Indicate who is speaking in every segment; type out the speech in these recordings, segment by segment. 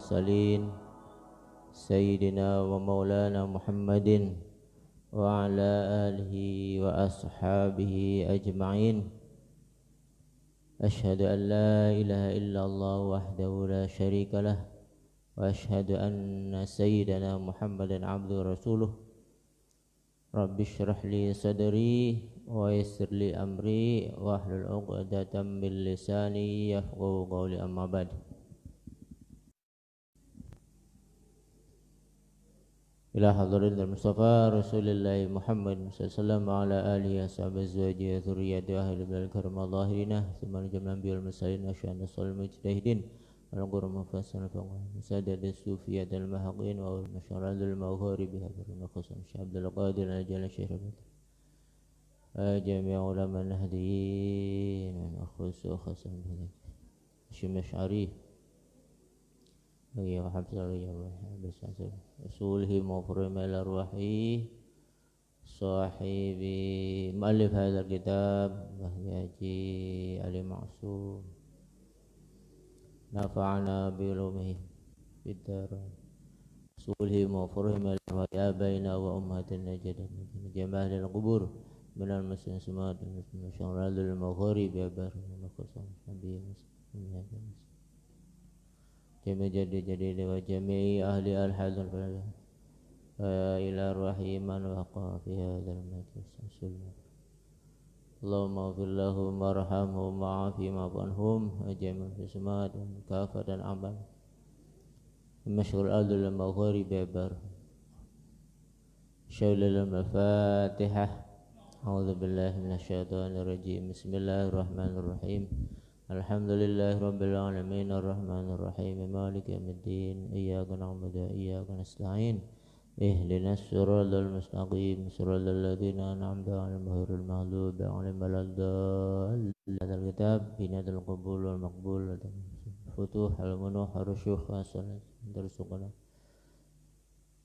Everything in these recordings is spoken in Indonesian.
Speaker 1: المرسلين سيدنا ومولانا محمد وعلى آله وأصحابه أجمعين. أشهد أن لا إله إلا الله وحده لا شريك له وأشهد أن سيدنا محمدا عبده ورسوله. رب اشرح لي صدري ويسر لي أمري واحلل عقدة من لساني يفقهوا قولي. أما بعد. إلى حضرة المصطفى رسول الله محمد صلى الله عليه وسلم وعلى آله وصحبه أزواجه وذريته أهل البيت الكرام الظاهرين ثم الجميع بالمرسلين أشهد أن المجتهدين والقرى مفصل مسدد الصوفية المحقين والمشارع المغارب بهذا المخصم الشيخ عبد القادر الجل الشيخ جميع علماء النهديين أخص وخصم الشيخ مشعري يا حفظ يا بسم رسوله مفرم الأرواح صاحب مؤلف هذا الكتاب بهجي علي معصوم نفعنا بعلومه في الدارين. رسوله مفرم الأرواح بين وأمهات النجد جمال القبور من المسلمين سمات من شرال المغارب بار المقصود نبي مسلم جميع جديد وجميع أهل الحاضر إلى الرحيم من وقع في هذا المجلس. اللهم اغفر لهم وارحمهم وعافهم عنهم وجميع السمات كافة العمل مشغول الأرض المغارب بار شول المفاتحة. أعوذ بالله من الشيطان الرجيم. بسم الله الرحمن الرحيم. الحمد لله رب العالمين الرحمن الرحيم مالك يوم الدين إياك نعبد وإياك نستعين اهدنا الصراط المستقيم صراط الذين أنعمت عليهم غير المغضوب عليهم ولا الضالين. هذا الكتاب بناء القبول والمقبول فتوح المنوح الرشوخ والصلاة ترزقنا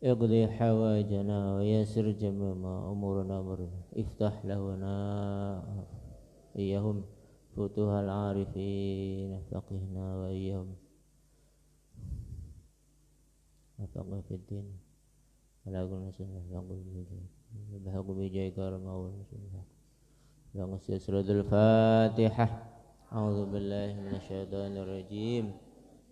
Speaker 1: اقضي حوائجنا ويسر جميع أمورنا افتح لنا إياهم فتوح العارفين فقهنا وإياهم وفقه في الدين ولا كنا بحق بجاي كرم أول مسلم سورة الفاتحة. أعوذ بالله من الشيطان الرجيم.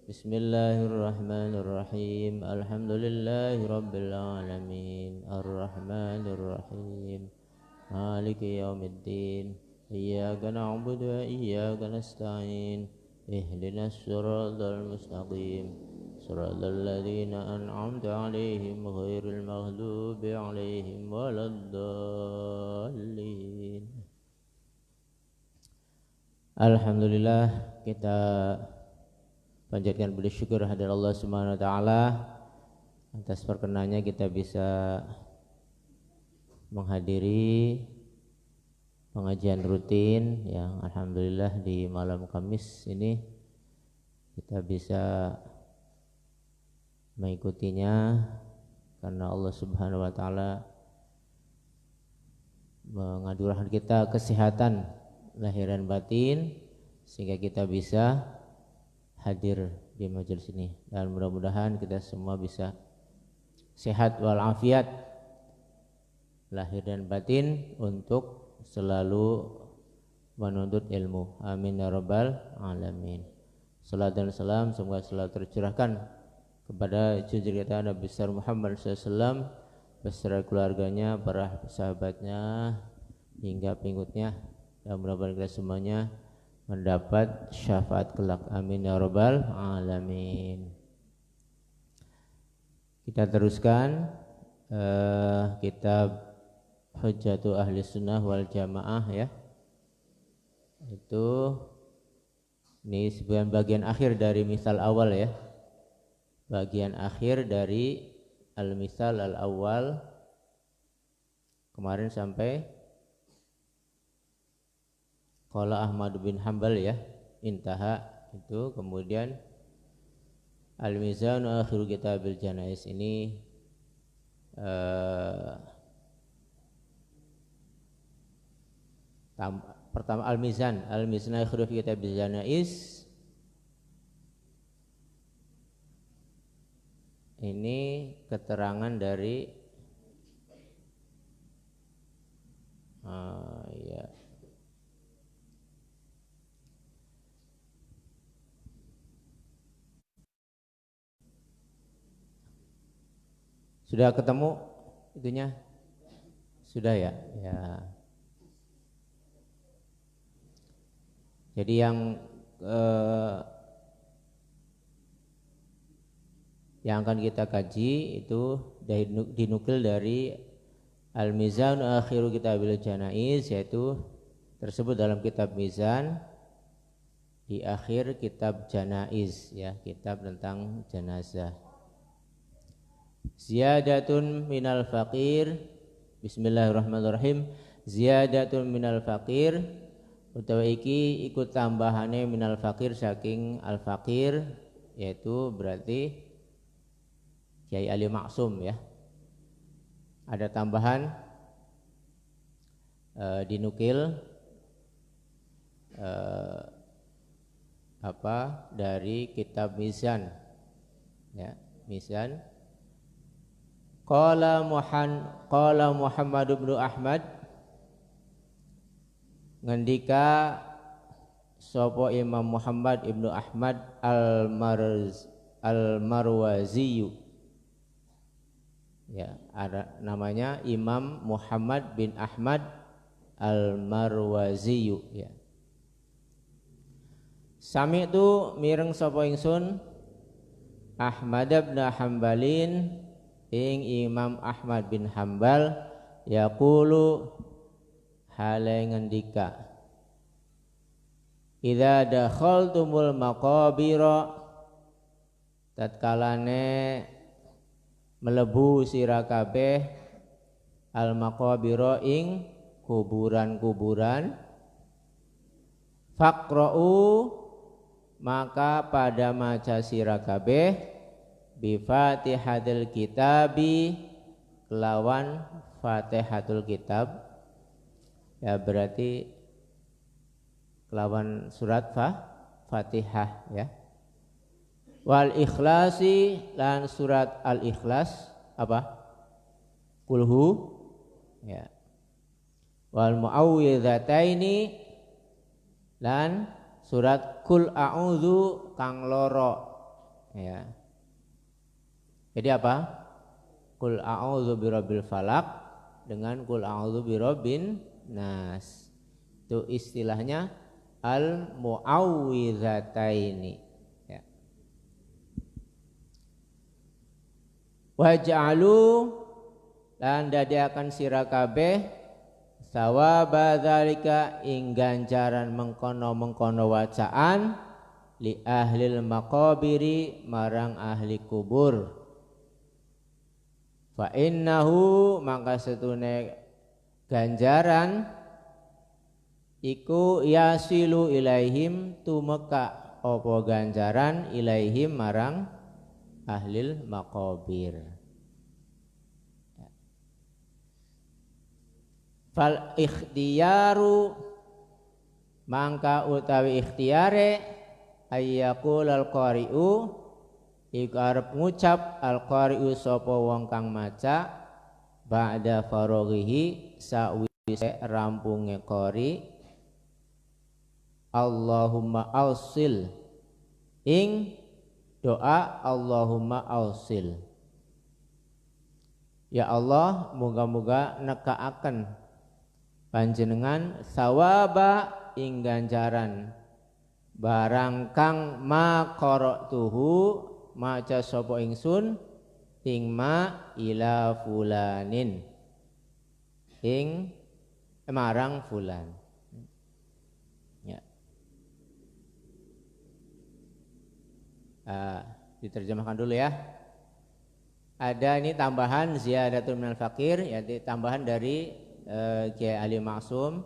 Speaker 1: بسم الله الرحمن الرحيم. الحمد لله رب العالمين الرحمن الرحيم مالك يوم الدين إياك نعبد وإياك نستعين اهدنا الصراط المستقيم صراط الذين أنعمت عليهم غير المغضوب عليهم ولا الضالين. Alhamdulillah, kita panjatkan budi syukur hadirat Allah Subhanahu wa taala atas perkenannya kita bisa menghadiri pengajian rutin yang alhamdulillah di malam Kamis ini kita bisa mengikutinya karena Allah Subhanahu wa taala menganugerahkan kita kesehatan lahir dan batin sehingga kita bisa hadir di majelis ini dan mudah-mudahan kita semua bisa sehat walafiat lahir dan batin untuk selalu menuntut ilmu. Amin ya rabbal alamin. Salat dan salam semoga selalu tercurahkan kepada junjungan kita Nabi besar Muhammad SAW beserta keluarganya, para sahabatnya hingga pengikutnya, dan mudah-mudahan kita semuanya mendapat syafaat kelak. Amin ya rabbal alamin. Kita teruskan kitab Hujjatu Ahli Sunnah wal Jamaah ya. Itu ini sebagian bagian akhir dari misal awal ya. Bagian akhir dari al-misal al-awwal kemarin sampai qala Ahmad bin Hanbal ya, intaha itu. Kemudian al-mizan akhiru kitabil janais ini pertama al-mizan akhiru kitabil janais Ini keterangan dari ya. Sudah ketemu itunya? Sudah ya? Ya. Jadi yang akan kita kaji itu dinukil dari Al-Mizan Akhiru Kitabil Janaiz, yaitu tersebut dalam kitab Mizan di akhir kitab Janaiz, ya, kitab tentang jenazah. Ziyadatun minal faqir. Bismillahirrahmanirrahim. Ziyadatun minal faqir utawi iki ikut tambahane minal faqir saking al faqir, yaitu berarti Kiai Ali Maksum, ya. Ada tambahan dinukil dari kitab Mizan, ya, Mizan. Qala Muhammad bin Ahmad, ngendika sapa Imam Muhammad ibnu Ahmad al-Marwazi, ya, ada namanya Imam Muhammad bin Ahmad al-Marwazi, ya. Sami itu mireng sapa ingsun Ahmad bin Hambalin ing Imam Ahmad bin Hambal yaqulu hale ngendika, idza dakhaltumul maqabira, tatkalane melebu sira kabeh al maqabira ing kuburan-kuburan, faqra'u maka pada maca sira kabeh bi Fatihatil Kitabi kelawan Fatihatul Kitab, ya, berarti kelawan surat Fatihah, ya. Wal Ikhlasi lan surat Al Ikhlas apa? Kulhu, ya. Wal Muawwidhataini lan surat Kul A'udzu kang loro, ya. Jadi apa? Kul a'udzu birabbil falaq dengan kul a'udzu birabbin nas. Itu istilahnya al muawwidhataini, ya. Waj'alu lan dadiakan sira kabeh sawaba dzalika ing ganjaran mengkono-mengkono wacaan li ahlil maqabiri marang ahli kubur. Fa innahu maka setune ganjaran iku yasilu ilaihim tumeka apa ganjaran ilaihim marang ahlil maqabir. Fal ikhtiyaru mangka utawi ikhtiyare ayyaqul al qari'u iku arep ngucap al qari'u sapa wong kang maca ba'da faraghihi sawise rampunge qari, Allahumma ausil ing doa Allahumma ausil, ya Allah moga-moga nekaaken panjenengan sawaba ing ganjaran barang kang ma qara'tuhu maca sapa ingsun ing ma ila fulanin ing marang fulan, ya. Diterjemahkan dulu, ya. Ada ini tambahan ziyadatul minal fakir, ya, tambahan dari Kiai Ali Maksum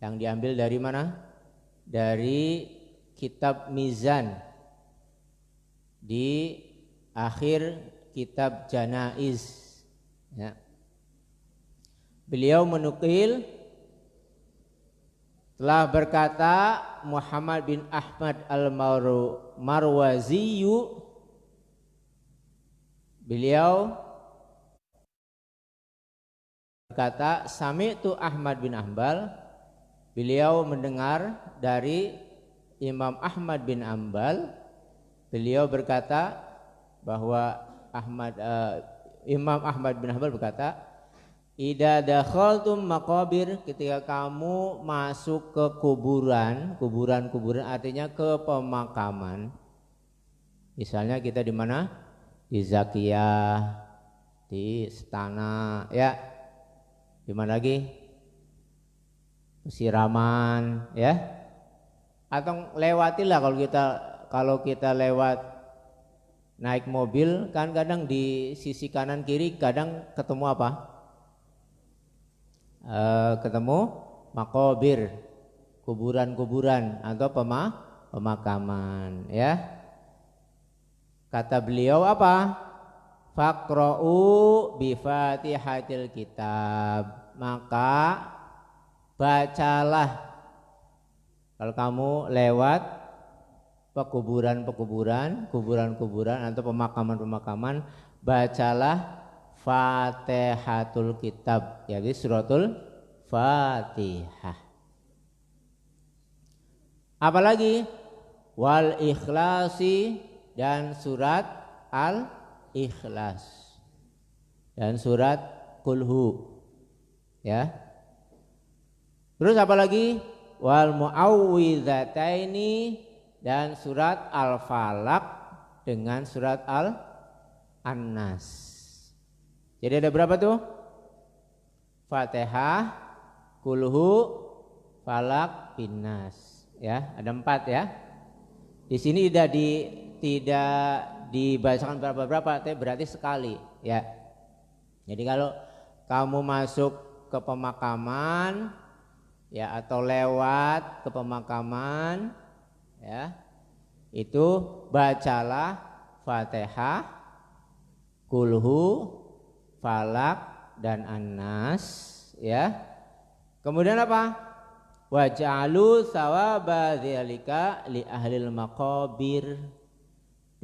Speaker 1: yang diambil dari mana? Dari kitab Mizan di akhir kitab Janaiz, ya. Beliau menukil telah berkata Muhammad bin Ahmad al-Marwazi Beliau berkata, Sami'tu Ahmad bin Hanbal, beliau mendengar dari Imam Ahmad bin Hanbal, beliau berkata bahwa Imam Ahmad bin Hanbal berkata, idza dakhaltum maqabir, ketika kamu masuk ke kuburan artinya ke pemakaman. Misalnya kita di mana? Di Zakiyah, di Istana, ya. Di mana lagi? Siraman, ya. Atau lewatilah kalau kita lewat naik mobil kan kadang di sisi kanan kiri kadang ketemu apa? Ketemu makobir, kuburan atau pemakaman, ya. Kata beliau apa? Faqra'u bi Fatihatil kitab, maka bacalah kalau kamu lewat kuburan atau pemakaman, bacalah Fatihatul kitab, yaitu suratul Fatihah. Apalagi wal ikhlasi, dan surat Al-Ikhlas, dan surat Kulhu, ya. Terus apalagi wal muawwidhataini, dan surat Al-Falaq dengan surat An-Nas. Jadi ada berapa tuh? Fatihah, Kulhu, Falaq, Binnas, ya. Ada 4, ya. Di sini tidak dibacakan berapa, berarti sekali, ya. Jadi kalau kamu masuk ke pemakaman, ya, atau lewat ke pemakaman, ya, itu bacalah Fatihah, Kulhu, Falaq, dan An-Nas, ya. Kemudian apa? Waj'alu thawaba dzalika li ahlil maqabir,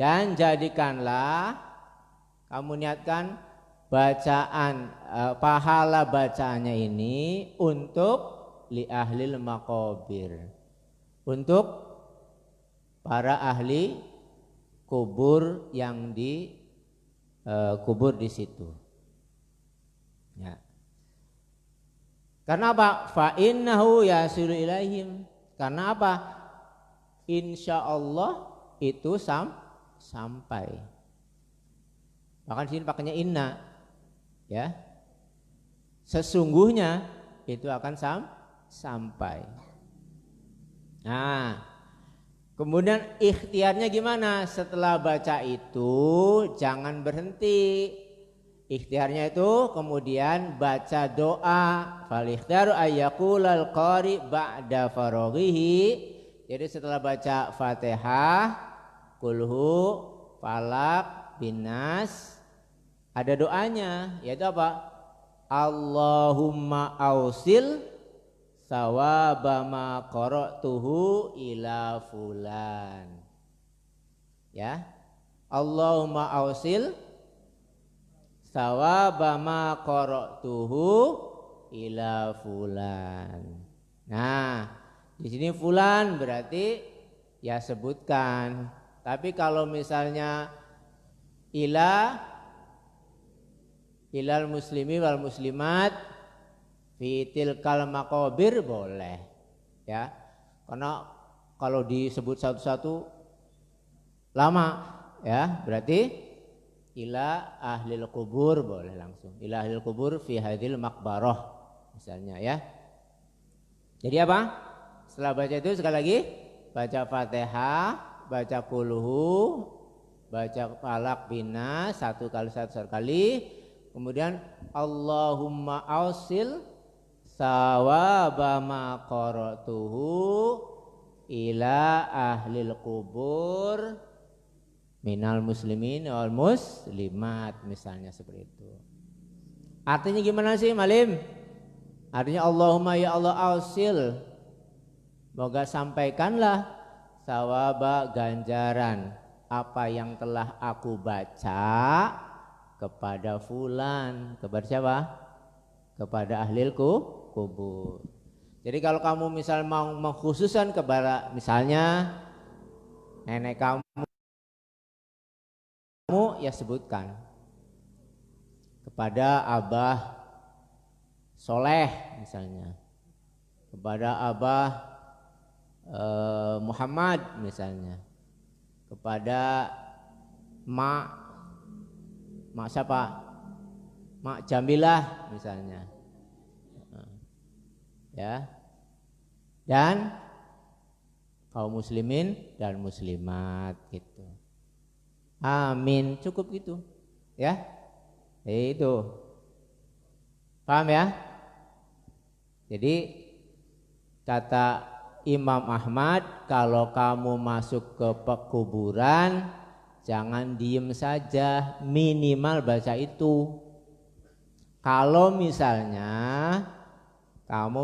Speaker 1: dan jadikanlah, kamu niatkan bacaan pahala bacaannya ini untuk li ahlil maqabir, untuk para ahli kubur yang di kubur di situ, ya. Karena apa? Fa innahu yasilu ilaihim, karena apa? Insya Allah itu sampai. Bahkan sini pakainya inna, ya. Sesungguhnya itu akan sampai. Nah, kemudian ikhtiarnya gimana? Setelah baca itu jangan berhenti. Ikhtiarnya itu kemudian baca doa. Fal ikhtiaru ayyaqulal qari ba'da faraghihi. Jadi setelah baca Fatihah, Kulhu, Falaq, Binnas, ada doanya, yaitu apa? Allahumma ausil sawaba ma qara'tuhu ila fulan, ya. Allahumma ausil sawaba ma qara'tuhu ila fulan. Nah, di sini fulan berarti ya sebutkan. Tapi kalau misalnya ilal muslimi wal muslimat fi tilkal maqabir boleh, ya. Karena kalau disebut satu-satu lama, ya. Berarti ila ahlil kubur boleh langsung. Ila ahlil kubur fi hadhil maqbarah misalnya, ya. Jadi apa? Setelah baca itu sekali lagi baca Fatihah, baca Kulhu, baca Falaq, Binnas satu kali, kemudian Allahumma ausil sawaba ma qara'tuhu ila ahlil kubur minal muslimin wal muslimat, misalnya seperti itu. Artinya gimana sih, Malim? Artinya Allahumma ya Allah ausil, moga sampaikanlah sawaba ganjaran apa yang telah aku baca kepada fulan. Kepada siapa? Kepada ahli kubur. Jadi kalau kamu misal mau mengkhususkan kepada misalnya nenek kamu ya sebutkan kepada Abah Soleh misalnya, kepada Abah Muhammad misalnya, kepada Mak siapa? Mak Jamilah misalnya. Ya. Dan kaum muslimin dan muslimat gitu. Amin, cukup gitu. Ya. Itu. Paham ya? Jadi kata Imam Ahmad, kalau kamu masuk ke pekuburan jangan diem saja, minimal baca itu. Kalau misalnya kamu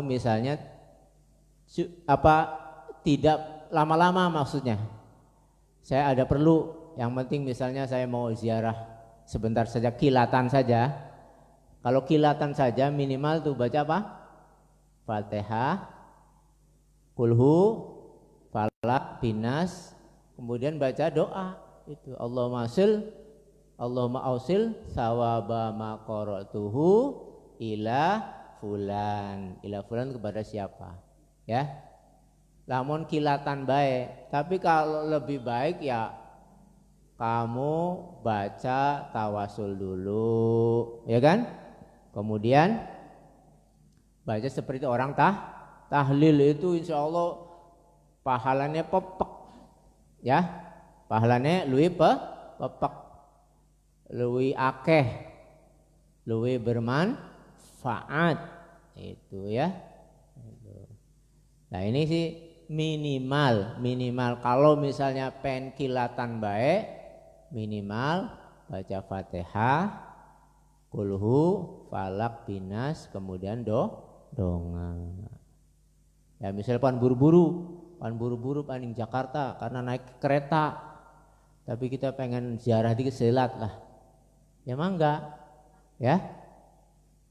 Speaker 1: tidak lama-lama, maksudnya saya ada perlu, yang penting misalnya saya mau ziarah sebentar saja, kilatan saja. Kalau kilatan saja minimal tuh baca apa? Fatihah, kulhu, falak, binas, kemudian baca doa itu Allahumma ausil sawaba ma qara'tuhu ila fulan kepada siapa ya. Lamun kilatan baik, tapi kalau lebih baik ya kamu baca tawasul dulu ya kan, kemudian baca seperti orang tahlil itu insya Allah pahalanya pepek ya, pahalanya luwih pepek, luwih akeh, luwih bermanfaat itu ya. Nah ini sih minimal kalau misalnya pen kilatan baik, minimal baca Fatihah, kulhu, falak, binas, kemudian donga. Ya misalnya pan buru-buru paning Jakarta karena naik kereta, tapi kita pengen ziarah dikit selat lah, ya mangga ya,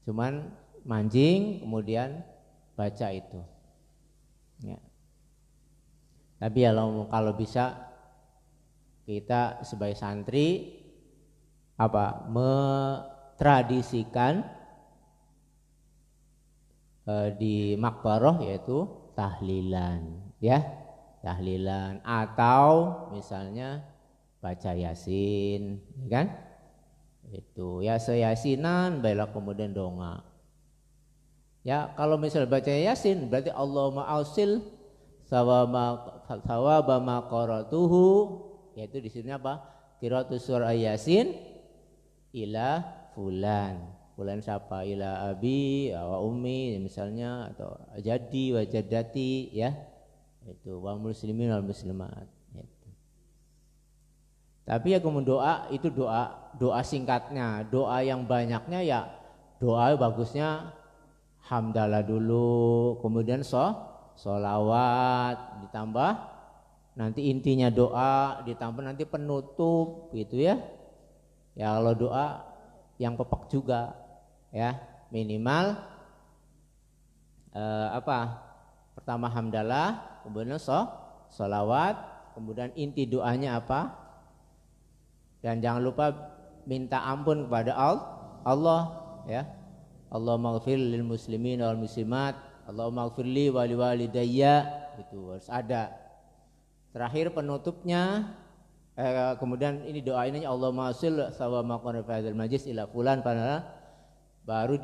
Speaker 1: cuman mancing kemudian baca itu ya. Tapi ya kalau bisa kita sebagai santri metradisikan di makbaroh yaitu tahlilan ya, tahlilan atau misalnya baca yasin kan, itu ya seyasinan baiklah, kemudian donga ya. Kalau misalnya baca yasin berarti Allahumma ausil sawaba ma qara'tuhu, yaitu di sini apa? Qira'atu surah Yasin ila fulan siapa, ila abi wa ummi misalnya, atau jadi wa jaddati ya, itu wa muslimin wal muslimat gitu. Tapi ya kemudian doa itu doa singkatnya, doa yang banyaknya ya doa bagusnya hamdalah dulu, kemudian sholawat, ditambah nanti intinya doa, ditambah nanti penutup gitu ya. Ya kalau doa yang pepek juga ya, minimal pertama hamdalah, kemudian sholawat, kemudian inti doanya apa, dan jangan lupa minta ampun kepada Allah ya. Allahumma ighfir lil muslimin wal muslimat, Allahumma ighfirli wa liwalidayya, itu harus ada. Terakhir penutupnya kemudian ini doa ini Allahumma shil sawama qana fi hadzal majlis ila fulan fana, baru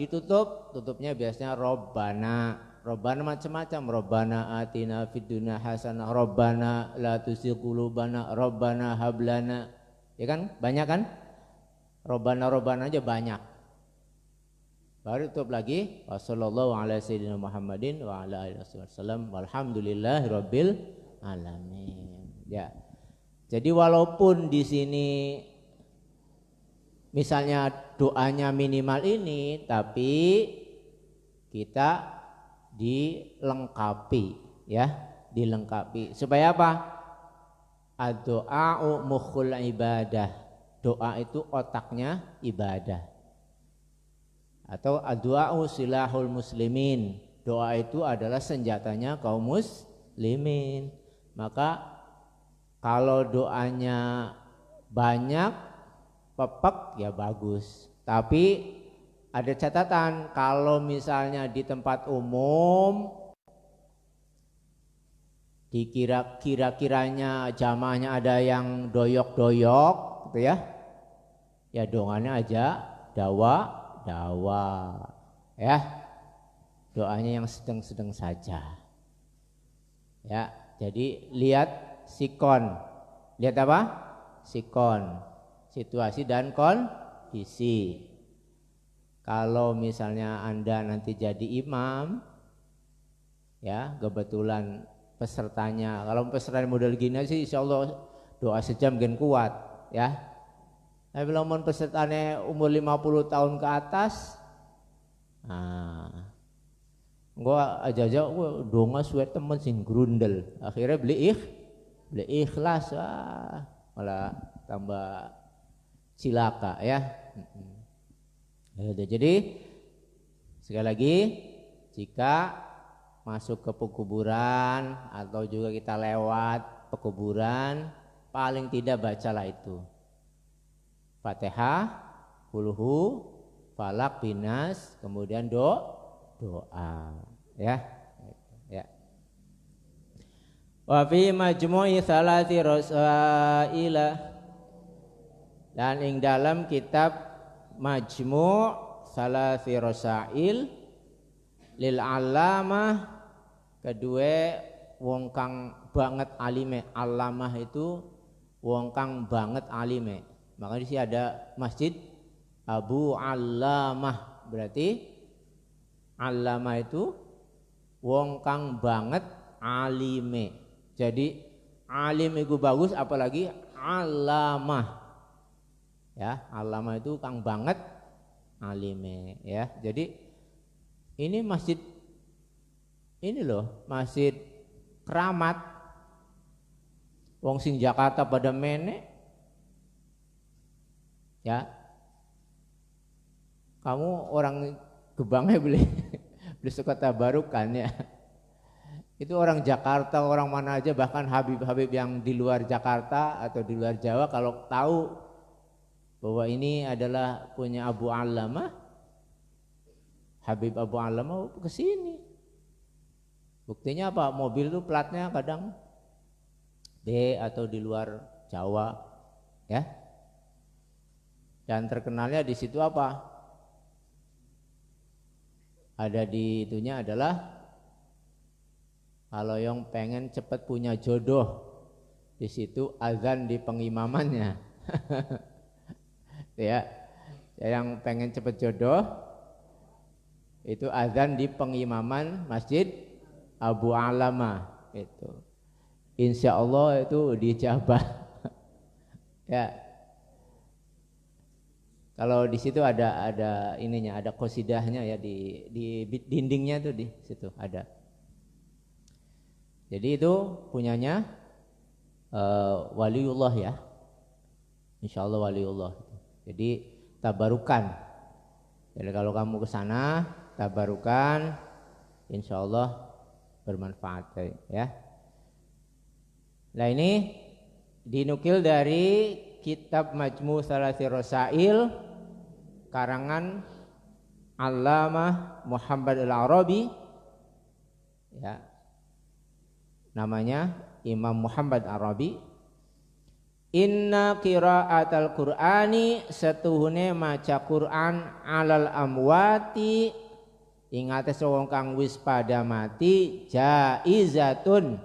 Speaker 1: tutupnya biasanya Robbana macam-macam, Robbana atina fid dunya hasanah, Robbana la tuzigh qulubana, Robbana hablana, ya kan banyak kan, Robbana aja banyak. Baru tutup lagi wassallallahu ala sayyidina Muhammadin wa ala alihi wasallam walhamdulillahi rabbil alamin ya. Jadi walaupun di sini misalnya doanya minimal ini, tapi kita dilengkapi ya, dilengkapi supaya apa? Ad-du'a'u mukhul ibadah, doa itu otaknya ibadah. Atau ad-du'a'u silahul muslimin, doa itu adalah senjatanya kaum muslimin. Maka kalau doanya banyak pepek ya bagus, tapi ada catatan, kalau misalnya di tempat umum kira-kiranya jamaahnya ada yang doyok-doyok gitu ya, ya doanya aja dawa ya, doanya yang sedang-sedang saja ya. Jadi lihat sikon, lihat apa? Sikon, situasi dan kondisi. Kalau misalnya Anda nanti jadi imam ya, kebetulan pesertanya, kalau pesertanya model gini sih insya Allah doa sejam gen kuat ya. Tapi kalau pesertanya umur 50 tahun ke atas, gua aja gua donga suwe temen sing grundel, akhirnya beli ikhlas, malah tambah cilaka ya. Jadi sekali lagi, jika masuk ke pekuburan atau juga kita lewat pekuburan, paling tidak bacalah itu Fatihah, Qulhu, Falak, Binas, kemudian doa ya. Wa fi majmu'i salati rasaila, dan ing dalam kitab Majmu' Salati Rasail lil Allamah, kedua wong kang banget alime. Allamah itu wong kang banget alime. Maka di sini ada Masjid Abu Allamah, berarti Allamah itu wong kang banget alime. Jadi alim itu bagus, apalagi Allamah ya. Allamah itu kang banget alime ya. Jadi ini masjid ini loh, masjid keramat. Wong sing Jakarta pada menek ya, kamu orang Gebangnya beli suka tabarukan ya. Itu orang Jakarta, orang mana aja, bahkan Habib-habib yang di luar Jakarta atau di luar Jawa, kalau tahu bahwa ini adalah punya Abu Allamah, Habib Abu Allamah, ke sini. Buktinya apa? Mobil itu platnya kadang B atau di luar Jawa ya. Dan terkenalnya di situ apa? Ada di itunya adalah kalau yang pengen cepat punya jodoh, di situ azan di pengimamannya. Ya, yang pengen cepat jodoh itu azan di pengimaman Masjid Abu Allamah itu. Insya Allah itu dijabah. Ya. Kalau di situ ada ininya, ada qasidahnya ya, di dindingnya tuh di situ ada. Jadi itu punyanya waliullah ya. Insya Allah waliullah. Jadi tabarukan. Jadi kalau kamu ke sana tabarukan, insya Allah bermanfaat ya. Nah ini dinukil dari kitab Majmu' Salati Rasail karangan Allamah Muhammad Al-Arabi ya. Namanya Imam Muhammad Arabi. Inna qira'atal Qur'ani, setuhune maca Qur'an alal amwati ing ates wong kang wis pada mati, jaizatun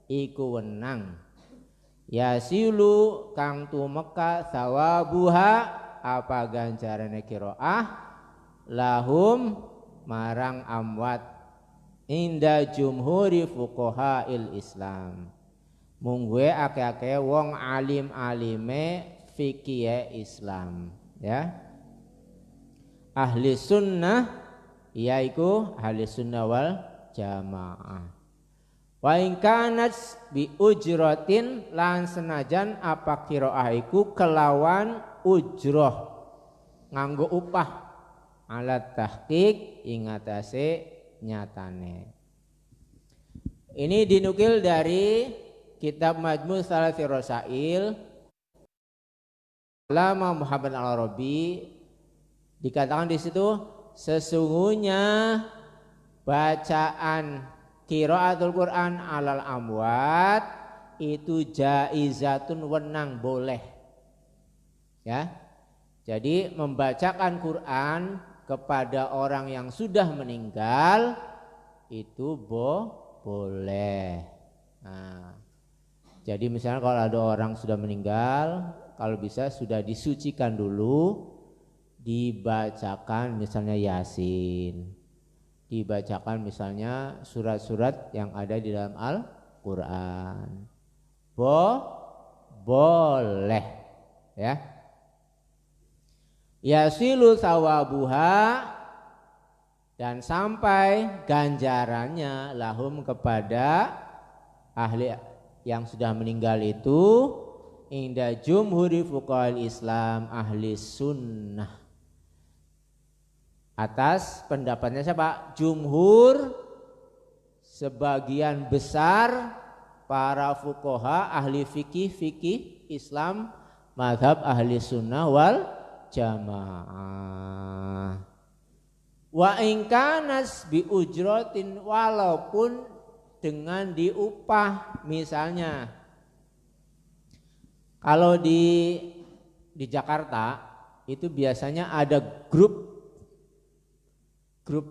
Speaker 1: iku wenang, yasilu kang tumeka sawabuha apa ganjarane qiraah lahum marang amwat inda jumhuri fuqahail Islam, mungguhe akeh-akeh wong alim-alime fikih Islam ya. Ahli sunnah yaiku ahli sunnah wal jamaah. Wa in kanat bi ujratin, lan senajan apa qiraah iku kelawan ujroh nganggo upah alat tahqiq ingatase nyatane. Ini dinukil dari kitab Majmu' Salafi Rasail Allama Muhammad Al-Arabi, dikatakan di situ sesungguhnya bacaan qiraatul Quran alal amwat itu jaizatun, wenang, boleh. Ya. Jadi membacakan Quran kepada orang yang sudah meninggal itu boleh. Nah, jadi misalnya kalau ada orang sudah meninggal, kalau bisa sudah disucikan dulu, dibacakan misalnya Yasin, dibacakan misalnya surat-surat yang ada di dalam Al-Quran. Boleh, ya. Yasilu sawabuha, dan sampai ganjarannya lahum kepada ahli yang sudah meninggal itu inda jumhuri fuqahal Islam ahli sunnah, atas pendapatnya siapa? Jumhur, sebagian besar para fuqaha ahli fikih Islam mazhab ahli sunnah wal jamaah. Wa ingkanas bi ujratin, walaupun dengan diupah. Misalnya kalau di Jakarta itu biasanya ada grup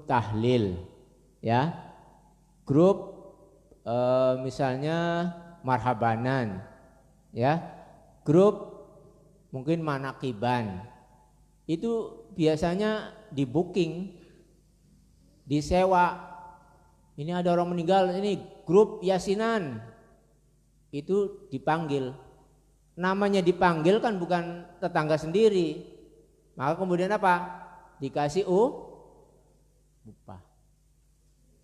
Speaker 1: tahlil, ya, grup misalnya marhabanan, ya, grup mungkin manakiban, itu biasanya di booking, disewa. Ini ada orang meninggal, ini grup yasinan, itu dipanggil. Namanya dipanggil kan bukan tetangga sendiri, maka kemudian apa? Dikasih upah,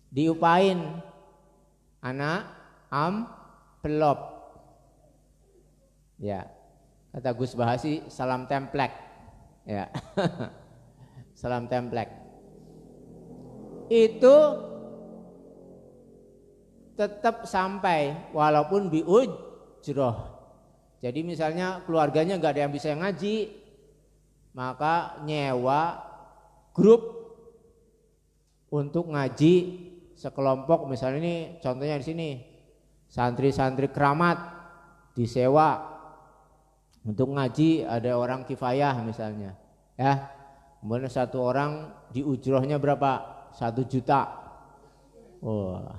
Speaker 1: diupain anak amplop, ya, kata Gus Bahasi salam templek, ya. Salam templek itu tetap sampai walaupun biujroh. Jadi misalnya keluarganya nggak ada yang bisa ngaji, maka nyewa grup untuk ngaji sekelompok. Misalnya ini contohnya di sini santri-santri keramat disewa untuk ngaji, ada orang kifayah misalnya, ya. Kemudian satu orang di ujrohnya berapa? 1 juta. Wah.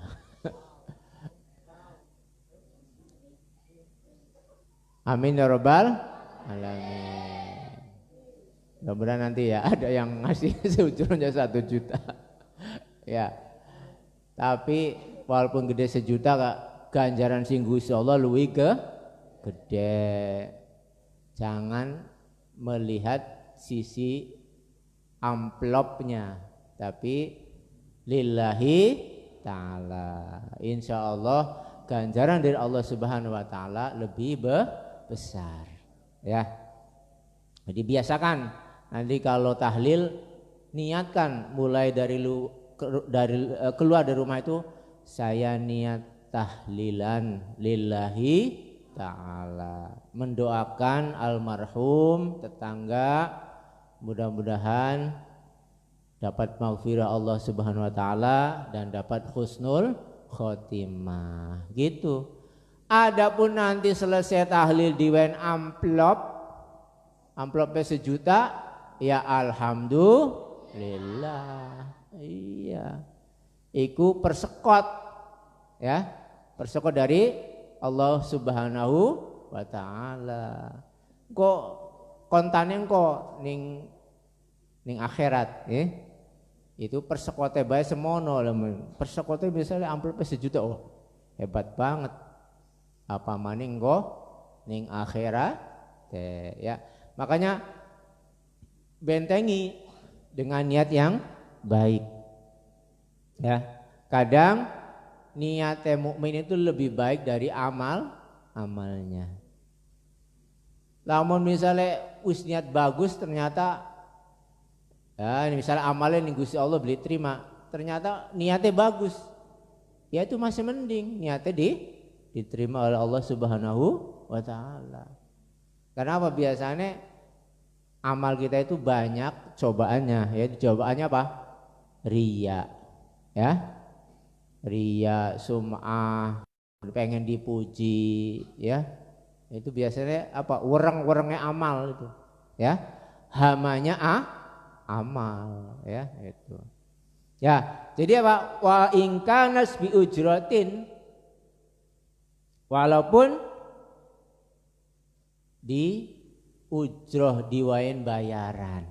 Speaker 1: Amin ya rabbal alamin. Mudah-mudahan nanti ya ada yang ngasih seujurnya 1 juta. Ya. Tapi walaupun gede 1 juta, Kak, ganjaran sing Gusti Allah luwih gede. Jangan melihat sisi amplopnya, tapi lillahi ta'ala. Insya Allah ganjaran dari Allah Subhanahu wa ta'ala lebih besar, ya. Jadi biasakan nanti kalau tahlil, niatkan mulai dari keluar dari rumah itu, saya niat tahlilan lillahi ta'ala, mendoakan almarhum tetangga, mudah-mudahan dapat maghfirah Allah Subhanahu wa ta'ala dan dapat husnul khotimah, gitu. Adapun nanti selesai tahlil diwen amplopnya 1 juta, ya alhamdulillah. Iya, iku persekot, ya, persekot dari Allah Subhanahu wa ta'ala. Kok kontane kok ning akhirat, ya. Itu persekotnya bae semono, persekotnya misalnya amplopnya 1 juta, oh hebat banget. Apa maning kok ning akhirat, ya. Makanya bentengi dengan niat yang baik, ya. Kadang niat mukmin itu lebih baik dari amalnya. Lamun misalnya wis niat bagus ternyata ya ini misalnya amalnya nih Gusti Allah beli terima, ternyata niatnya bagus. Ya itu masih mending niatnya diterima oleh Allah Subhanahu wa taala. Karena apa biasanya amal kita itu banyak cobaannya, ya cobaannya apa? Riya. Ya. Riya, sum'ah, pengen dipuji, ya. Itu biasanya apa? Wereng-werengnya amal itu. Ya. Hamanya amal, ya, itu. Ya, jadi apa? Wa in kanas bi ujratin, walaupun di ujroh diwain bayaran,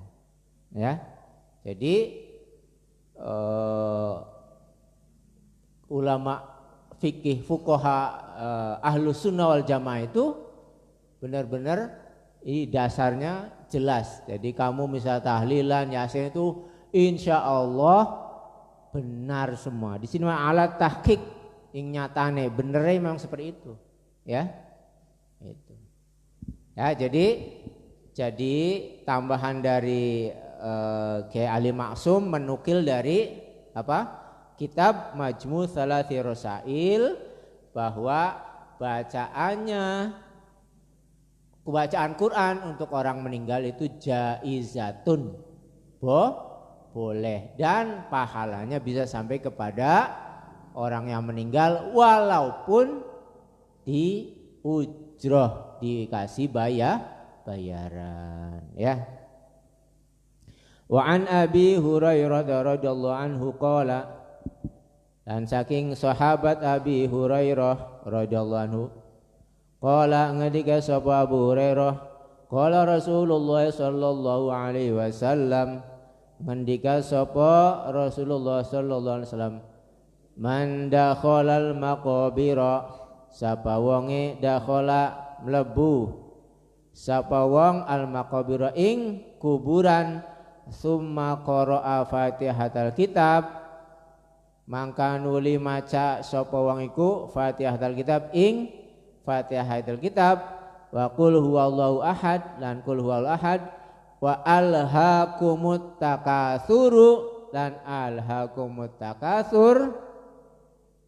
Speaker 1: ya. Jadi ulama fikih fuqaha ahlus sunnah wal jamaah itu benar-benar ini dasarnya jelas. Jadi kamu misal tahlilan yasin itu insya Allah benar semua. Di sini alat tahqiq yang nyatane benernya memang seperti itu, ya. Itu. Ya, jadi tambahan dari Kiai Ali Maksum menukil dari apa? Kitab Majmu' Thalathi Rasail bahwa bacaan Quran untuk orang meninggal itu jaizatun. Boleh dan pahalanya bisa sampai kepada orang yang meninggal walaupun di ujroh dikasih bayaran, ya. Wa an Abi Hurairah radhiyallahu anhu qala, dan saking sahabat Abi Hurairah radhiyallahu anhu qala ngendika sapa Abu Hurairah qala Rasulullah sallallahu alaihi wasallam, ngendika sapa Rasulullah sallallahu alaihi wasallam, man dakhalal maqabira, sapa wonge dakhala mlebu sapa wong al maqabira ing kuburan, summa qara'a Fatihatal kitab, mangka nuli maca sapa wong iku Fatihatal kitab ing Fatihatul kitab, wa qul huwallahu ahad lan qul huwallahu ahad, wa alhaakumut takatsuru dan alhaakumut takatsur.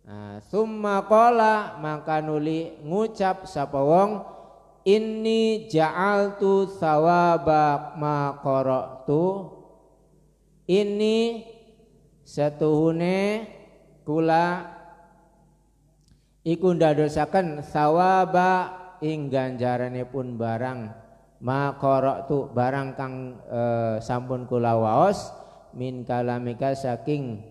Speaker 1: Nah, summa qala mangka nuli ngucap sapa wong inni ja'altu thawaba ma qara'tu, ini setuhune kula iku ndadosaken thawaba ing ganjaranipun barang ma qara'tu barang kang sampun kula waos min kalamika saking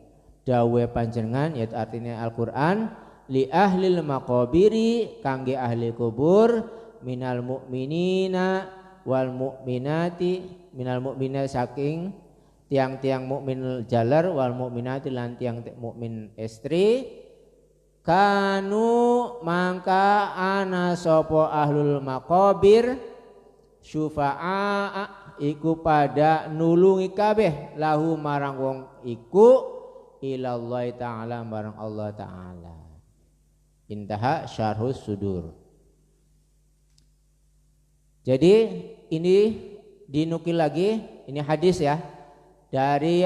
Speaker 1: dawe panjenengan, yaitu artinya Al-Qur'an, li ahlil maqabiri kangge ahli kubur, minal mu'minina wal mu'minati, minal mu'minina saking tiang-tiang mukmin jalar, wal mu'minati lan tiang mukmin istri, kanu mangka ana sapa ahlul maqabir syufa'a iku pada nulungi kabeh lahu marang wong iku ilallahi ta'ala marang Allah ta'ala. Intaha syarhus sudur. Jadi ini dinukil lagi, ini hadis ya, dari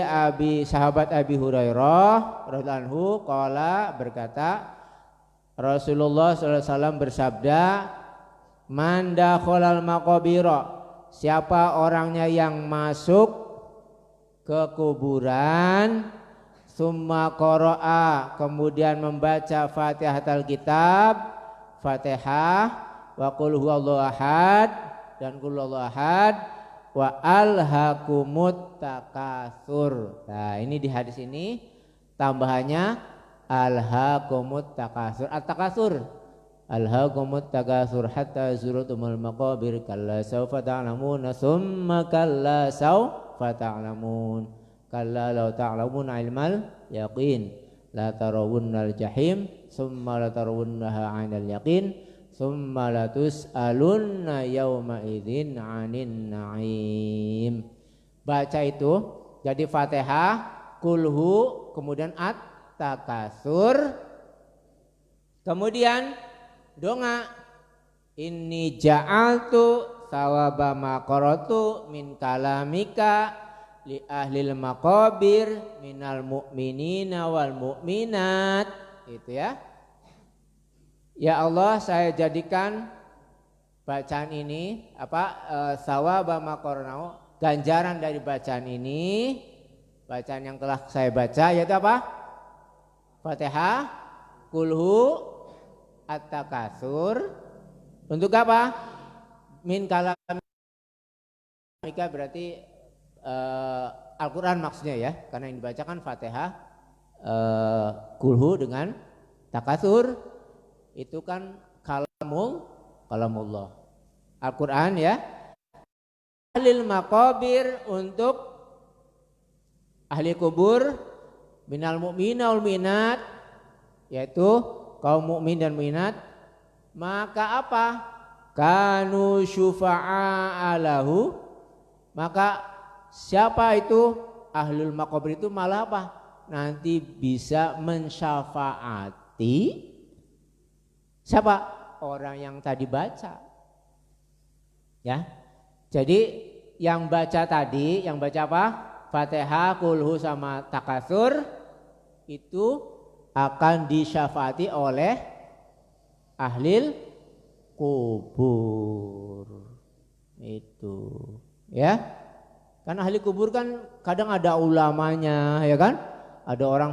Speaker 1: sahabat Abi Hurairah radhiyallahu anhu qala berkata, Rasulullah sallallahu alaihi wasallam bersabda, man dakhalal maqabira, siapa orangnya yang masuk ke kuburan, summa qara'a kemudian membaca Fatihatul kitab, Fatihah, wa qul huwallahu ahad dan qul huwallahu ahad, wa alhaakumut takatsur. Nah, ini di hadis ini tambahannya alhaakumut takatsur. At-takatsur alhaakumut takatsur hatta zurtumul maqabir kalla sawfa ta'lamun summa kalla sawfa ta'lamun kalla law ta'lamun ilmal yaqin la tarawunnal jahim summa la tarawunnaha 'ainal yaqin summa la tus'alunna yawma idzin 'anin na'im. Baca itu jadi Fatihah, kulhu, kemudian at-takatsur, kemudian donga inni ja'altu sawaba ma qara'tu min kalamika li ahlil maqabir minal mu'minina wal mu'minat. Itu ya. Ya Allah, saya jadikan bacaan ini sawaba ma qara'tu, ganjaran dari bacaan ini, bacaan yang telah saya baca yaitu apa? Fatihah, kulhu, at-takatsur. Untuk apa? Min kalamika berarti Al-Quran maksudnya ya, karena yang dibacakan Fatihah, kulhu dengan takatsur itu kan kalamullah. Al-Quran ya. Ahlil maqabir, untuk ahli kubur, minal mu'mina wal minat, yaitu kaum mukmin dan mukminat, maka apa? Kanu syufa'a lahu, maka siapa itu ahlul maqabir itu malah apa? Nanti bisa mensyafaati siapa? Orang yang tadi baca. Ya. Jadi yang baca tadi, yang baca apa? Fatihah, kulhu sama takatsur itu akan disyafaati oleh ahlil kubur. Itu ya. Kan ahli kubur kan kadang ada ulamanya ya kan? Ada orang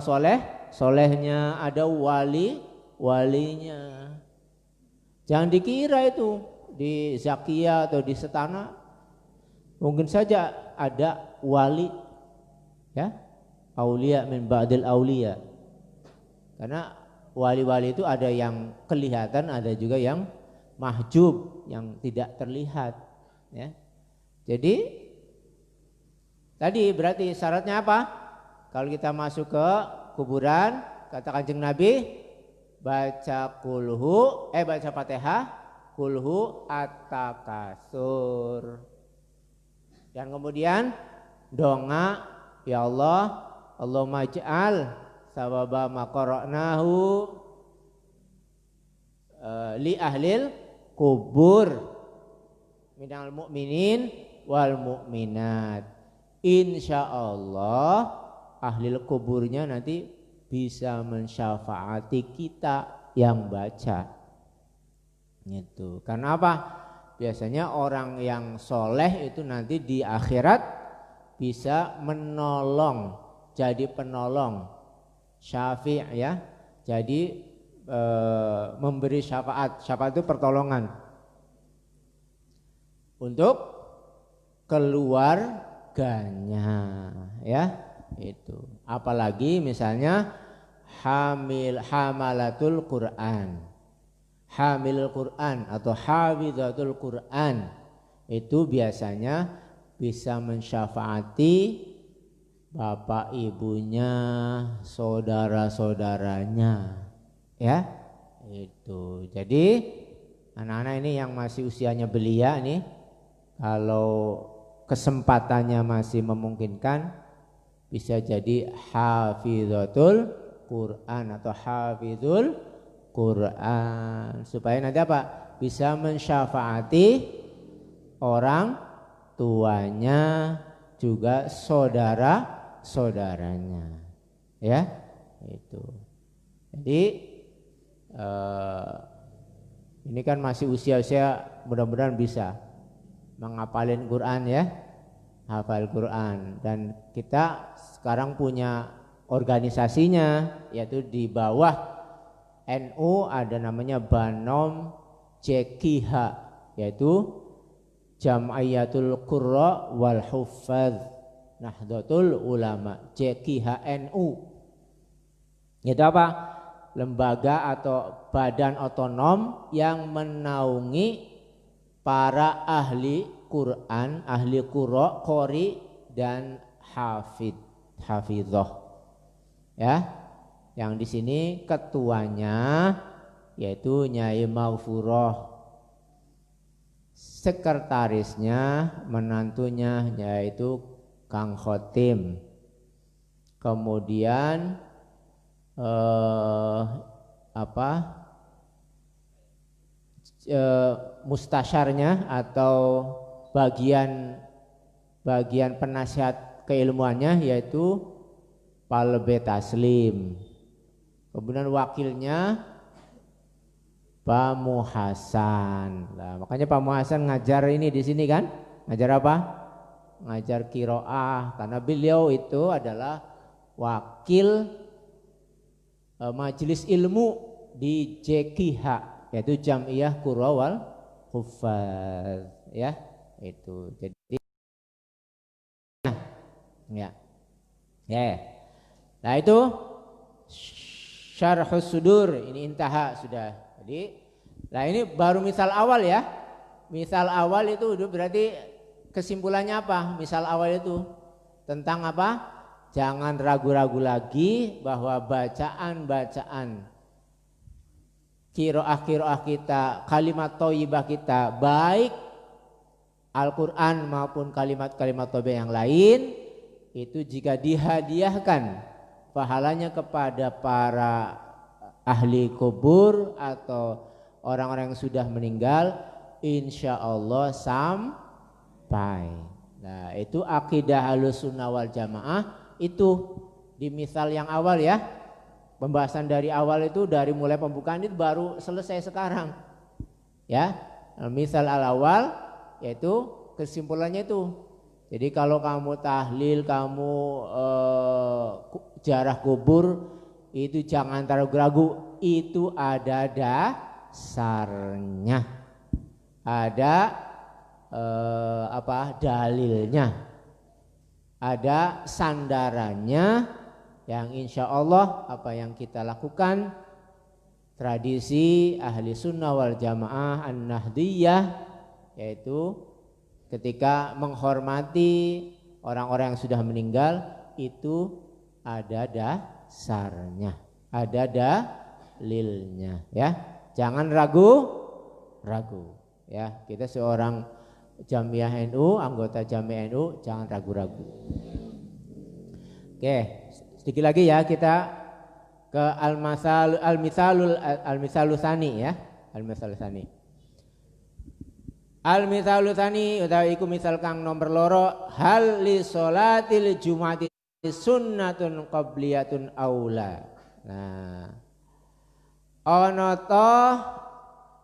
Speaker 1: solehnya, ada walinya. Jangan dikira itu di Zakia atau di Setana mungkin saja ada wali ya, aulia min ba'dil aulia. Karena wali-wali itu ada yang kelihatan, ada juga yang mahjub, yang tidak terlihat ya. Jadi tadi berarti syaratnya apa? Kalau kita masuk ke kuburan, kata Kanjeng Nabi, baca baca Fatihah, kulhu, at-takatsur. Dan kemudian donga, ya Allah, Allahumma ij'al sawaba ma qara'nahu li ahlil kubur minal mu'minin wal mu'minat. Insyaallah ahlil kuburnya nanti bisa mensyafaati kita yang baca. Gitu. Karena apa? Biasanya orang yang soleh itu nanti di akhirat bisa menolong, jadi penolong, syafi' ya. Jadi memberi syafaat. Syafaat itu pertolongan untuk keluarganya ya. Itu. Apalagi misalnya hamalatul Quran. Hamil Quran atau hafidhatul Quran itu biasanya bisa mensyafaati bapak ibunya, saudara-saudaranya ya. Itu. Jadi anak-anak ini yang masih usianya belia nih, kalau kesempatannya masih memungkinkan bisa jadi hafidhatul Quran atau hafidhul Quran, supaya nanti apa? Bisa mensyafaati orang tuanya juga saudara-saudaranya ya. Itu. Jadi ini kan masih usia-usia, mudah-mudahan bisa menghafalin Quran ya, hafal Quran. Dan kita sekarang punya organisasinya, yaitu di bawah NU ada namanya Banom JKH, yaitu Jam'iyatul Qurra wal Huffaz Nahdlatul Ulama, JKH NU. Itu apa? Lembaga atau badan otonom yang menaungi para ahli Quran, ahli qori dan hafidhah. Ya. Yang di sini ketuanya yaitu Nyai Maghfurah, sekretarisnya menantunya yaitu Kang Khotim. Kemudian mustasyarnya atau bagian penasihat keilmuannya, yaitu Palbe Taslim. Kemudian wakilnya Pak Muhasan. Nah, makanya Pak Muhasan ngajar ini di sini kan? Ngajar apa? Ngajar qiraah, karena beliau itu adalah wakil majelis ilmu di JQH, yaitu Jam'iyah Qurra wal Huffaz, ya. Itu. Jadi ya. Ya. Nah, itu Syarhus Sudur, ini intaha sudah. Jadi, nah ini baru misal awal ya. Misal awal itu berarti kesimpulannya apa? Misal awal itu tentang apa? Jangan ragu-ragu lagi bahwa bacaan-bacaan qiraah kita, kalimat thayyibah kita, baik Al-Quran maupun kalimat-kalimat thayyibah yang lain, itu jika dihadiahkan pahalanya kepada para ahli kubur atau orang-orang yang sudah meninggal, insya Allah sampai. Nah, itu akidah Ahlussunnah wal Jamaah. Itu di misal yang awal ya, pembahasan dari awal itu, dari mulai pembukaan itu baru selesai sekarang ya. Misal al-awal yaitu kesimpulannya itu. Jadi kalau kamu tahlil, kamu ziarah kubur, itu jangan ragu-ragu, itu ada dasarnya, ada dalilnya, ada sandarannya, yang insya Allah apa yang kita lakukan tradisi ahli sunnah wal jamaah an-nahdiyah, yaitu ketika menghormati orang-orang yang sudah meninggal, itu ada dasarnya, ada dalilnya ya. Jangan ragu-ragu ya. Kita seorang Jamiah NU, anggota Jamiah NU, jangan ragu-ragu. Oke, sedikit lagi ya, kita ke al-misalul tsani ya. Al-misalul tsani. Al-misalul tsani utawi iku misal kang nomor loro, hal li sholatil jumu'ati sunnatun qabliyatun aula. Nah, ana ta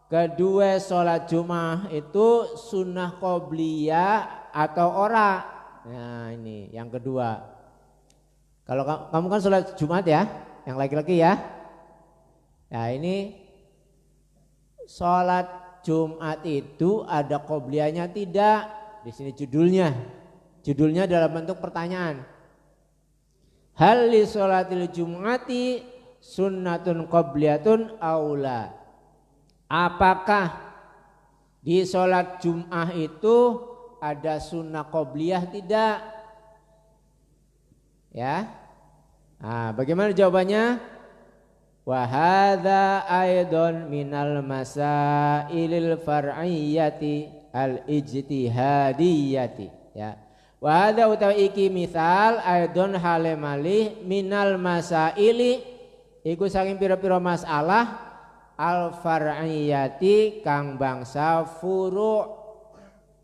Speaker 1: kedua sholat Jumat itu sunnah qobliyah atau ora? Nah, ini yang kedua. Kalau kamu kan sholat Jumat ya, yang laki-laki ya. Nah, ini sholat Jumat itu ada qobliyahnya tidak? Di sini judulnya. Judulnya dalam bentuk pertanyaan. Hal li sholatil Jum'ati sunnatun qobliyatun aula. Apakah di sholat Jum'ah itu ada sunnah qobliyah tidak? Ya. Nah, bagaimana jawabannya? Wa hadza aidon minal masailil far'iyyati al-ijtihadiyyati ya. Wa hadza utawi iki misal aidon hale malih minal masaili iku saking pira-pira masalah al-far'iyyati kang bangsa furu'.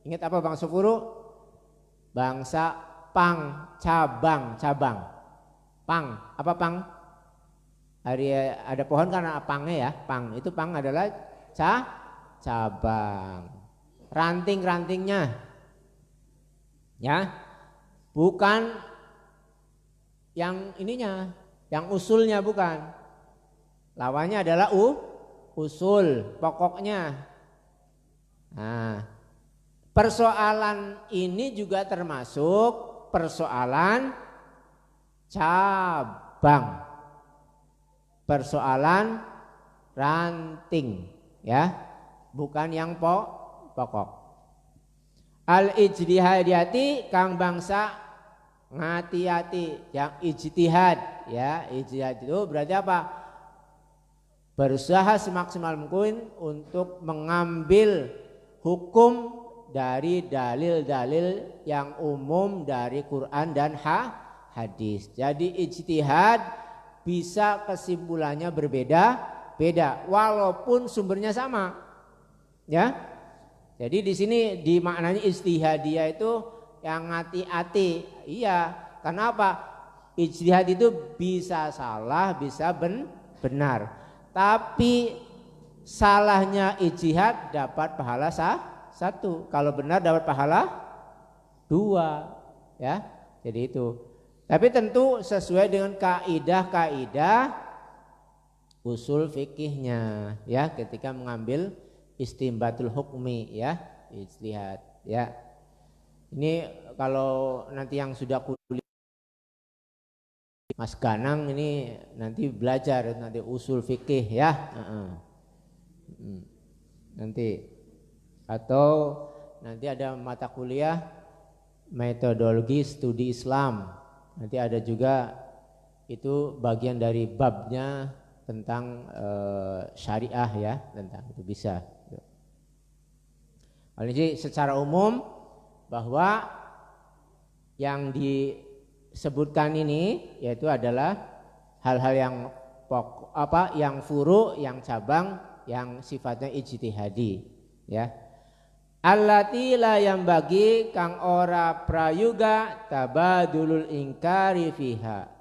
Speaker 1: Ingat apa bangsa furu'? Bangsa pang, cabang. Pang, apa pang? Ada pohon karena pangnya ya, pang. Itu pang adalah cabang. Ranting-rantingnya. Ya. Bukan yang ininya, yang usulnya bukan. Lawannya adalah usul, pokoknya. Nah, persoalan ini juga termasuk persoalan cabang, persoalan ranting, ya, bukan yang pokok. Al-ijtihadiyati kang bangsa ngati-ati, yang ijtihad, ya, ijtihad itu berarti apa? Berusaha semaksimal mungkin untuk mengambil hukum dari dalil-dalil yang umum dari Quran dan hadis. Jadi ijtihad bisa kesimpulannya berbeda-beda walaupun sumbernya sama. Ya. Jadi di sini dimaknanya ijtihadiyah itu yang hati-hati. Iya, kenapa? Ijtihad itu bisa salah, bisa benar. Tapi salahnya ijtihad dapat pahala satu. Kalau benar dapat pahala 2. Ya, jadi itu. Tapi tentu sesuai dengan kaidah-kaidah usul fikihnya, ya, ketika mengambil istinbatul hukmi, ya, ijtihad, ya. Ini kalau nanti yang sudah kuliah Mas Ganang ini nanti belajar nanti usul fikih, ya. Nanti atau nanti ada mata kuliah metodologi studi Islam. Nanti ada juga itu bagian dari babnya tentang syariah, ya, tentang itu bisa. Jadi secara umum bahwa yang disebutkan ini yaitu adalah hal-hal yang pokok, yang furu, yang cabang, yang sifatnya ijtihadi, ya. Allati la yang bagi kang ora prayuga tabadulul ingkari fiha,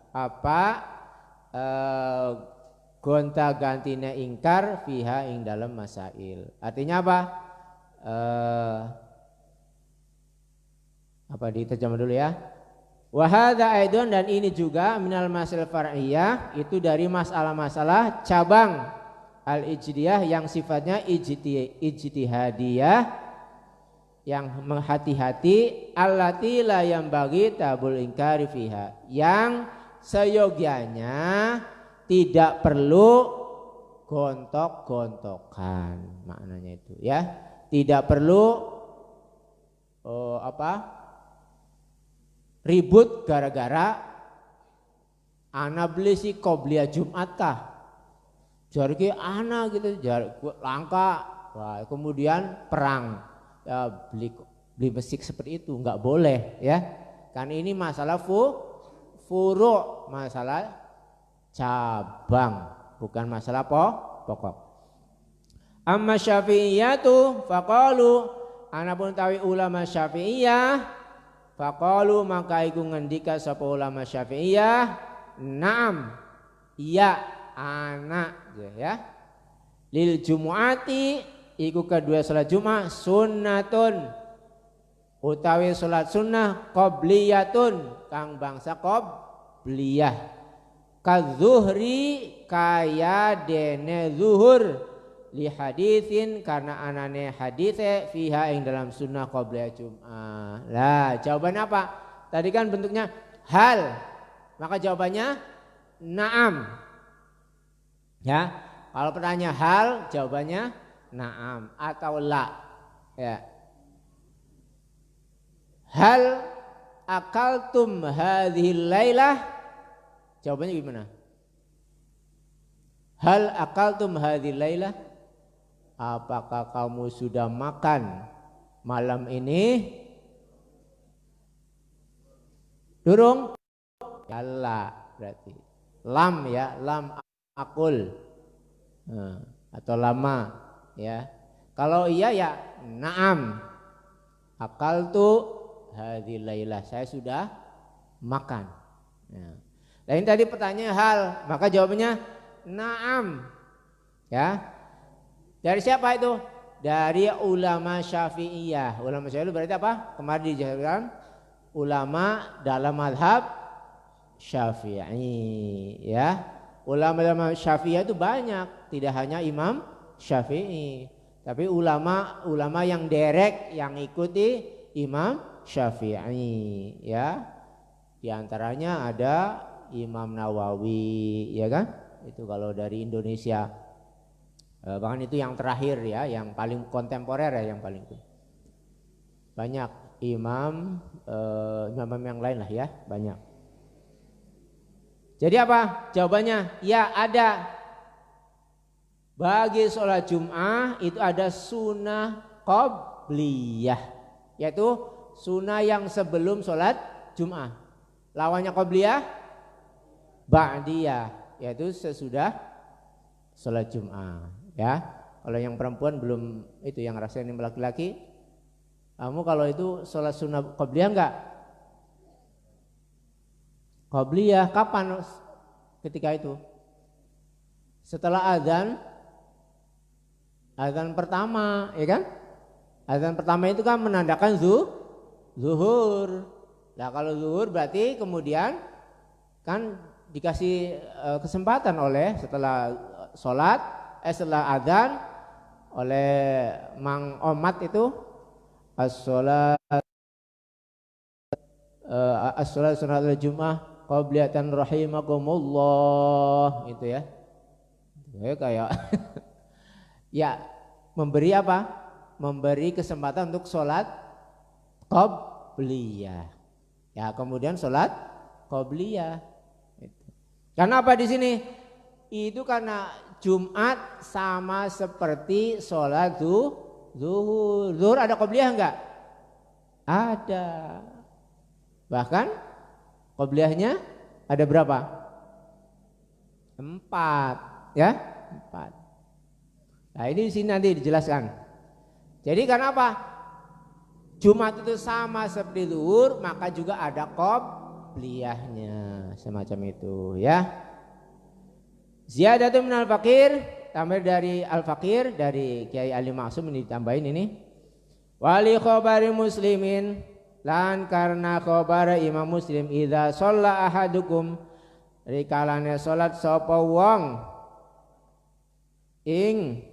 Speaker 1: gonta gantinya ingkar fiha ing dalam masail. Artinya apa diterjemah dulu, ya. Wa hadza aidon, dan ini juga minal masail far'iyah, itu dari masalah-masalah cabang al-ijtihadiyah yang sifatnya ijtihadiyah, yang menghati-hati, allati la yang bagi tabul ingkari fiha, yang seyogianya tidak perlu gontok-gontokan, maknanya itu, ya. Tidak perlu ribut gara-gara ana beli si qobliyah Jumat kah, jarki ana gitu, langka, wah, kemudian perang, ya, beli besik seperti itu nggak boleh, ya. Kan ini masalah furu', masalah cabang, bukan masalah pokok. Amma syafi'iyatu faqalu, anapun tawi ulama syafi'iyah, faqalu maka iku ngendika sapa ulama syafi'iyah, na'am, iya, anak, ya. Lil jumu'ati iku kedua salat Jumat sunnatun, utawi salat sunnah qobliyatun, kang bangsa qobliyah, kadzuhri kaya dene zuhur, li haditsin karena anane haditse fiha ing dalam sunnah qobliyah Jum'ah. Lah, jawabannya apa? Tadi kan bentuknya hal, maka jawabannya na'am, ya. Kalau pertanyaan hal, jawabannya na'am atau la, ya. Hal akaltum hadhil lailah, jawabannya gimana? Hal akaltum hadhil lailah, apakah kamu sudah makan malam ini? Durung? Yalla, berarti lam, ya, lam akul, atau lama, ya. Kalau iya ya na'am, akaltu hadhil lailah, saya sudah makan, ya. Lain tadi pertanyaan hal, maka jawabannya na'am, ya. Dari siapa itu? Dari ulama Syafi'iyah. Ulama Syafi'iyah berarti apa? Kemarin dijelaskan ulama dalam mazhab Syafi'i, ya. Ulama Syafi'iyah itu banyak, tidak hanya Imam Syafi'i, tapi ulama yang direct yang ikuti Imam Syafi'i, ya. Di antaranya ada Imam Nawawi, ya kan? Itu kalau dari Indonesia. Bahkan itu yang terakhir, ya, yang paling kontemporer, ya, yang paling itu. Banyak imam yang lain lah, ya, banyak. Jadi apa jawabannya? Ya, ada. Bagi sholat Jum'ah itu ada sunnah qobliyah, yaitu sunnah yang sebelum sholat Jum'ah. Lawannya qobliyah ba'diyah, yaitu sesudah sholat Jum'ah, ya. Kalau yang perempuan belum itu, yang rasain yang laki-laki. Kamu kalau itu sholat sunnah qabliyah enggak? Qabliyah kapan ketika itu? Setelah azan pertama, ya kan? Azan pertama itu kan menandakan zuhur. Nah kalau zuhur berarti kemudian kan dikasih kesempatan oleh setelah sholat, setelah azan oleh Mang Omat itu as-sholat sunatul Jum'ah qabliyatan rahimakumullah, itu ya. Kayak ya memberi apa? Memberi kesempatan untuk sholat qabliyah. Ya kemudian sholat qabliyah. Karena apa di sini? Itu karena Jumat sama seperti sholat zuhur. Zuhur ada qabliyah enggak? Ada. Bahkan qabliyahnya ada berapa? 4, ya? 4. Nah ini di sini nanti dijelaskan. Jadi karena apa? Jumat itu sama seperti zuhur, maka juga ada qabliyahnya, semacam itu, ya. Ziyadatu min al-faqir, tambah dari al-faqir dari Kiai Ali Maksum ini ditambahin ini. Wali khabari muslimin, lan karena khabar Imam Muslim idza shalla ahadukum rikalane salat sapa wong ing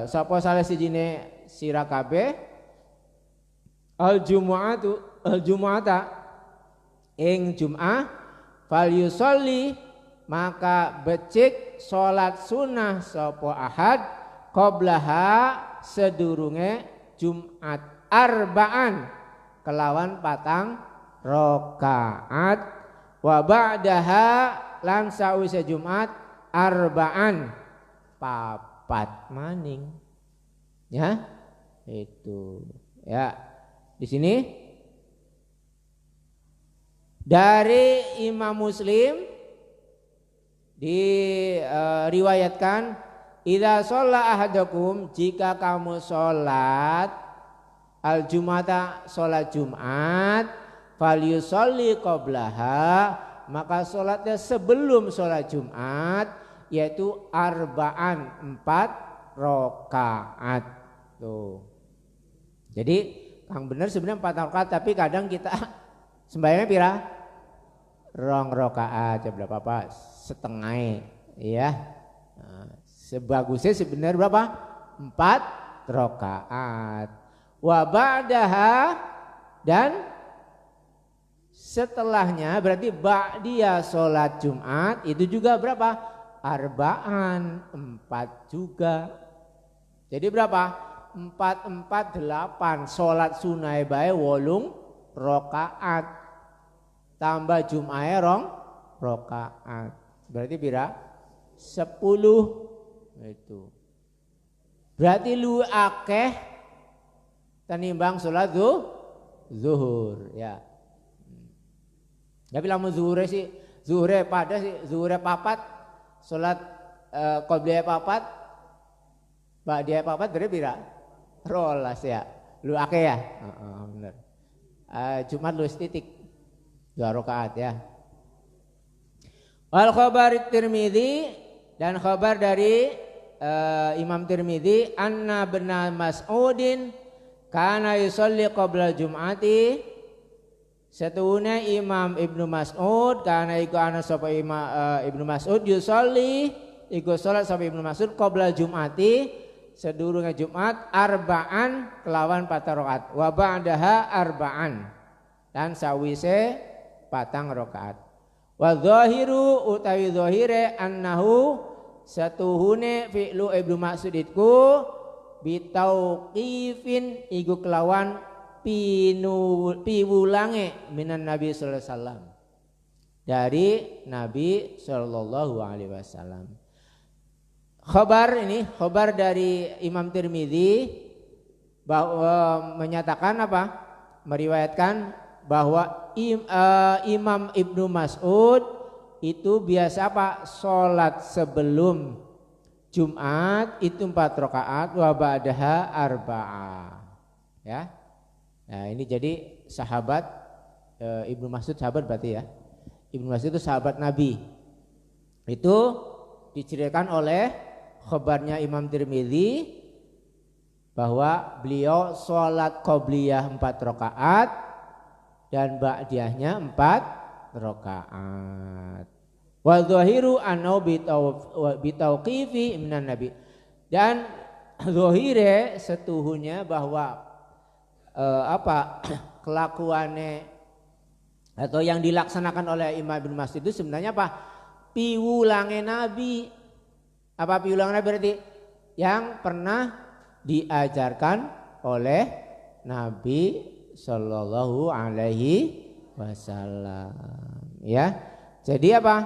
Speaker 1: sapa salah sijine sira kabeh al jumu'ata ing jum'ah fal yusolli, maka becik salat sunnah sapa ahad qablaha sedurunge Jumat arba'an kelawan patang rakaat wa ba'daha lan sawise Jumat arba'an papat maning, ya itu ya. Di sini dari Imam Muslim diriwayatkan idza shalla ahadukum, jika kamu sholat al-jum'ata, sholat Jumat, falyusolli qablaha, maka sholatnya sebelum sholat Jumat, yaitu arba'an 4 rakaat. Tuh. Jadi Kang bener sebenarnya 4 rakaat, tapi kadang kita sembahyangnya pira? 2 rakaat, ya berapa apa? Setengah, ya. Nah, sebagusnya sebenarnya berapa? 4 rakaat. Wa ba'daha, dan setelahnya berarti ba'diyah sholat Jumat itu juga berapa? Arba'an 4 juga. Jadi berapa? 4, 8 sholat sunai bae 8 rakaat tambah Jumae 2 rakaat berarti pira? 10. Itu berarti lu akeh tenimbang sholat zuhur, ya. Tapi lamun zuhure sih, zuhure pada sih, zuhure papat, sholat qabliyah papat, ba'diyah papat berarti pira? 12 ya. Lu akeh ya? Bener. Jumat lu titik 2 rakaat ya. Wal khabar Tirmidzi, dan khabar dari Imam Tirmidzi anna bin Mas'udin kana yusolli qabla Jum'ati, setuhuna Imam Ibnu Mas'ud kana iku ana sapa Ibnu Mas'ud yusolli iku salat sapa Ibnu Mas'ud qabla Jum'ati sedurunge Jumat arba'an kelawan 4 rakaat wa ba'daha arba'an dan sawise 4 rakaat. Wa zahiru utawi zahire annahu satuhune fi'lu Ibnu Mas'ud iku bitauqifin iku kelawan piwulange minan Nabi sallallahu alaihi wasallam, dari Nabi sallallahu alaihi wasallam. Khabar ini, khabar dari Imam Tirmidzi bahwa menyatakan apa? Meriwayatkan bahwa Imam Ibnu Mas'ud itu biasa apa? Sholat sebelum Jumat itu 4 rakaat, wa ba'daha arba'ah. Ya. Nah, ini jadi sahabat Ibnu Mas'ud sahabat berarti ya. Ibnu Mas'ud itu sahabat Nabi. Itu diceritakan oleh khabarnya Imam Tirmidzi bahwa beliau sholat qobliyah 4 rakaat dan ba'diyahnya 4 rakaat. Wa dhahiru anau bitauqifi minan nabi. Dan zahire setuhunya bahwa kelakuannya atau yang dilaksanakan oleh Imam Ibnu Mas'ud itu sebenarnya apa? Piwulange Nabi. Apa piwulange Nabi berarti? Yang pernah diajarkan oleh Nabi Sallallahu Alaihi Wasallam. Ya, jadi apa?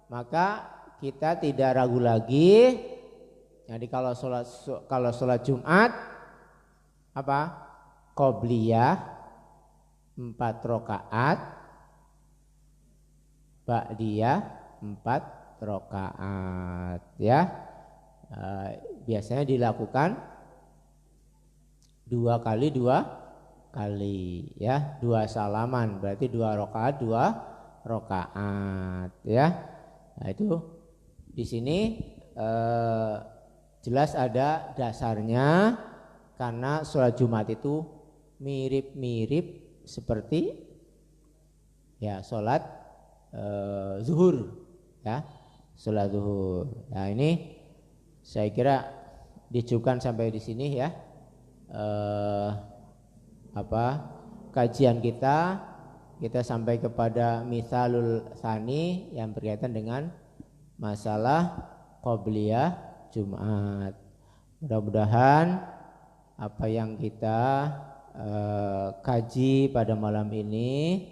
Speaker 1: Maka kita tidak ragu lagi. Jadi kalau sholat Jumat apa? Qobliyah 4 rakaat, ba'diyah 4 rakaat. Ya. Biasanya dilakukan 2 kali ya, 2 salaman berarti 2 rakaat 2 rakaat ya. Nah itu di sini jelas ada dasarnya karena sholat Jumat itu mirip-mirip seperti ya sholat zuhur ya, sholat zuhur. Nah ini saya kira dicukupkan sampai di sini ya kajian kita sampai kepada misalul tsani yang berkaitan dengan masalah qobliyah Jumat. Mudah-mudahan apa yang kita kaji pada malam ini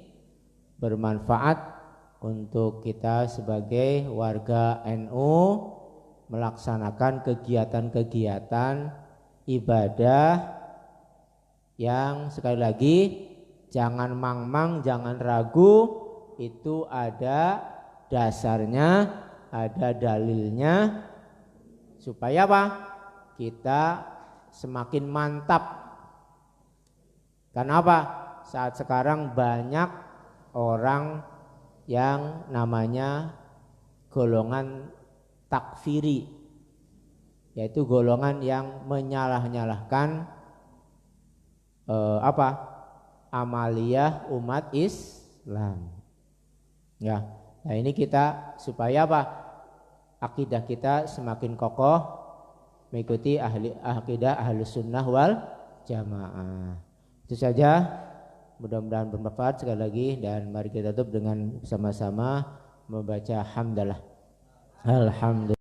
Speaker 1: bermanfaat untuk kita sebagai warga NU melaksanakan kegiatan-kegiatan ibadah yang sekali lagi jangan mang-mang, jangan ragu, itu ada dasarnya, ada dalilnya supaya apa? Kita semakin mantap. Karena apa? Saat sekarang banyak orang yang namanya golongan takfiri, yaitu golongan yang menyalah-nyalahkan amaliyah umat Islam. Ya, nah ini kita supaya apa? Akidah kita semakin kokoh mengikuti akidah Ahlus Sunnah wal Jamaah. Itu saja, mudah-mudahan bermanfaat sekali lagi, dan mari kita tutup dengan sama-sama membaca hamdalah. Alhamdulillah.